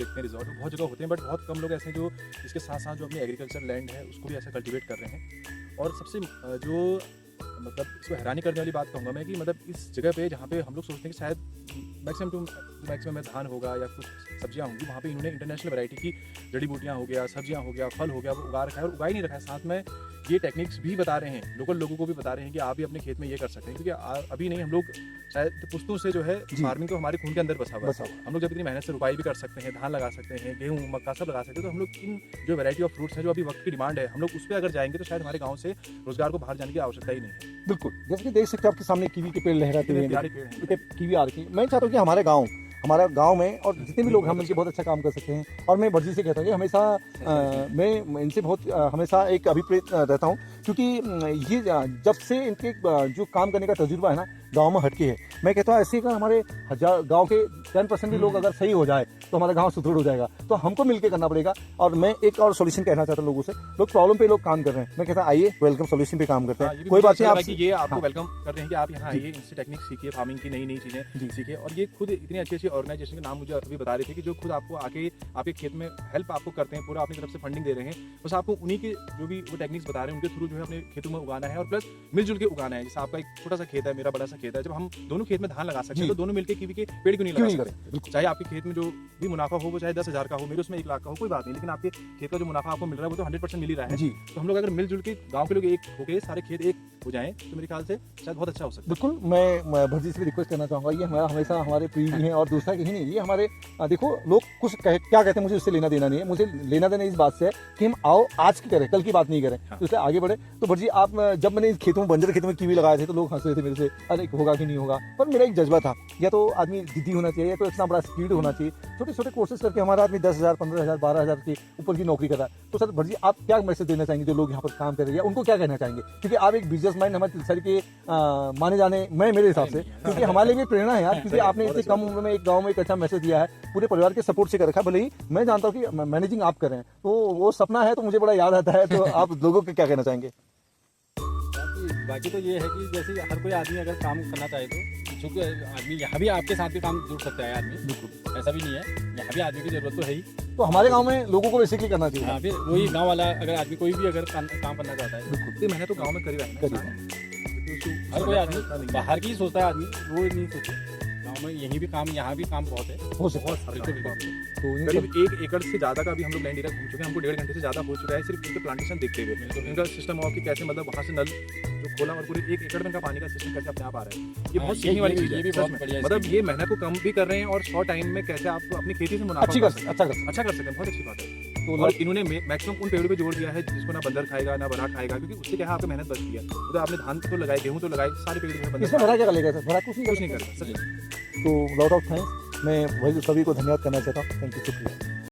देखते हैं रिजॉर्ट बहुत जगह होते हैं, बट बहुत कम लोग ऐसे हैं जो इसके साथ साथ जो अपनी एग्रीकल्चर लैंड है उसको भी ऐसा कल्टीवेट कर रहे हैं। और सबसे जो मतलब इसको हैरानी करने वाली बात कहूँगा मैं कि मतलब इस जगह पे जहाँ पे हम लोग सोचते हैं कि शायद मैक्सिमम में धान होगा या कुछ सब्जियाँ होंगी, वहाँ पे इन्होंने इंटरनेशनल वैरायटी की जड़ी बूटियाँ हो गया, सब्जियाँ हो गया, फल हो गया, वो उगा रखा है। और उगा ही नहीं रखा है, साथ में ये टेक्निक्स भी बता रहे हैं, लोकल लोगों को भी बता रहे हैं कि आप भी अपने खेत में ये कर सकते हैं। क्योंकि अभी नहीं, हम लोग शायद पुश्तों से जो है फार्मिंग तो हमारे खून के अंदर बसा हुआ है। हम लोग जब इतनी मेहनत से रुपाई भी कर सकते हैं, धान लगा सकते हैं, गेहूँ मक्का सब लगा सकते हैं, तो हम लोग इन जो वैरायटी ऑफ फ्रूट्स है जो अभी वक्त की डिमांड है, हम लोग उस पर अगर जाएंगे तो शायद हमारे गाँव से रोजगार को बाहर जाने की आवश्यकता ही नहीं है। बिल्कुल, जैसे कि देख सकते हैं आपके सामने कीवी के पेड़ लहराते हुए, प्यारे पेड़ हैं। कीवी आ रखी है। मैं चाहता हूँ कि हमारा गांव में और जितने भी लोग हम मिलकर बहुत अच्छा काम कर सकते हैं। और मैं भटजी से कहता हूँ कि हमेशा मैं इनसे बहुत हमेशा एक अभिप्रेत रहता हूँ, क्योंकि ये जब से इनके जो काम करने का तजुर्बा है ना गांव में हटके है। मैं कहता हूँ ऐसे अगर हमारे गांव के 10% भी लोग अगर सही हो जाए तो हमारा गांव सुदृढ़ हो जाएगा। तो हमको मिलकर करना पड़ेगा। और मैं एक और सॉल्यूशन कहना चाहता हूँ लोगों से, लोग प्रॉब्लम पे लोग काम कर रहे हैं, मैं कहता आइए वेलकम सॉल्यूशन पे काम करते हैं। कोई बात नहीं, आप ये आपको वेलकम कर रहे हैं कि आप यहाँ आइए, इनसे टेक्निक सीखिए, फार्मिंग की नई नई चीजें सीखिए। और ये खुद इतनी अच्छी अच्छी ऑर्गेनाइजेशन के नाम मुझे अभी बता रहे थे कि जो खुद आपको आके आपके खेत में हेल्प आपको करते हैं, पूरा अपनी तरफ से फंडिंग दे रहे हैं। बस आपको उन्हीं के जो भी वो टेक्निक्स बता रहे हैं उनके थ्रू जो है अपने खेतों में उगाना है, और प्लस मिलजुल के उगाना है। जैसे आपका एक छोटा सा खेत है, मेरा बड़ा सा खेत है, जब हम दोनों खेत में धान लगा सकते हैं तो दोनों मिलकर कीवी के पेड़ क्यों नहीं लगा सकते? चाहे आपके खेत में जो भी मुनाफा हो वो चाहे 10,000 का हो, मेरे उसमें 1 लाख का हो, कोई बात नहीं, लेकिन आपके खेत का जो मुनाफा आपको मिल रहा है वो तो 100% मिल ही रहा है। तो हम लोग अगर मिलजुल के गाँव के लोग एक होके सारे खेत एक हो जाएं तो मेरे ख्याल से शायद बहुत अच्छा हो सकता है। बिल्कुल, मैं भटजी से रिक्वेस्ट करना चाहूँगा, ये हमारा हमेशा हमारे प्रिय भी हैं और दूसरा कहीं नहीं, ये हमारे देखो लोग कुछ क्या कहते हैं, मुझे उससे लेना देना नहीं है। मुझे लेना देना इस बात से है कि हम आओ आज की करें, कल की बात नहीं करें, तो इसलिए आगे बढ़े। तो भटजी आप जब मैंने खेतों में बंजर खेतों में कीवी लगाए थे तो लोग हंस रहे थे मेरे से, अरे होगा कि नहीं होगा। पर मेरा एक जज्बा था, या तो आदमी जिद्दी होना चाहिए या तो इतना बड़ा स्पीड होना चाहिए। छोटे छोटे कोर्सेज करके हमारा आदमी 10,000 15,000 12,000 के ऊपर की नौकरी कर रहा है। तो सर भटजी आप क्या मैसेज देना चाहेंगे जो लोग यहाँ पर काम कर रहे हैं, उनको क्या कहना चाहेंगे? क्योंकि आप एक बिजनेस माइंड हमारे तिलसरी के माने जाने मैं मेरे हिसाब से, क्योंकि हमारे लिए प्रेरणा है यार, क्योंकि आपने इतनी कम उम्र में एक गांव में एक अच्छा मैसेज दिया है, पूरे परिवार के सपोर्ट से कर रखा है। भले ही मैं जानता हूँ कि मैनेजिंग आप कर रहे हैं, तो वो सपना है तो मुझे बड़ा याद आता है। तो आप लोगों को क्या कहना चाहेंगे? बाकी तो ये है कि जैसे हर कोई आदमी अगर काम करना चाहे तो चूँकि आदमी यहाँ भी आपके साथ भी काम जुड़ सकता है आदमी, बिल्कुल ऐसा भी नहीं है, यहाँ भी आदमी की जरूरत तो है ही। तो हमारे गांव में लोगों को बेसिकली करना चाहिए। हाँ, फिर वही गांव वाला अगर आदमी कोई भी अगर काम करना चाहता है, बिल्कुल, मैंने तो गाँव में करी हर कोई आदमी बाहर की ही सोचता है, आदमी वो नहीं सोचता। गाँव में यहीं भी काम, यहाँ भी काम बहुत है, बहुत तो करीब 1 एकड़ से ज़्यादा का भी हम लोग लैंड एरिया घूम चुके हैं। हमको 1.5 घंटे से ज़्यादा हो चुका है सिर्फ इनके प्लांटेशन देखते हुए। तो इनका सिस्टम ऑफ कि कैसे मतलब वहाँ से नल जो खोला और पूरे 1 एकड़ में का पानी का सिस्टम कैसे अपने आप आ रहा है, ये बहुत सीखने वाली चीज़ है। मतलब ये मेहनत को कम भी कर रहे हैं और शॉर्ट टाइम में कैसे आप अपनी खेती से मुनाफा अच्छा कर सकते हैं, बहुत अच्छी बात है। तो और इन्होंने मैक्सिमम उन पेड़ों पे जोड़ दिया है जिसको ना बंदर खाएगा ना बरा खाएगा, क्योंकि उससे क्या है आपकी मेहनत बचती है। तो आपने धान तो लगाए, गेहूँ तो लगाए, सारे पेड़ जो है इसमें भरा क्या लगेगा सर? भरा कुछ नहीं करेगा। तो लॉट ऑफ थैंक्स, मैं वही सभी को धन्यवाद करना चाहता हूँ। थैंक यू, शुक्रिया।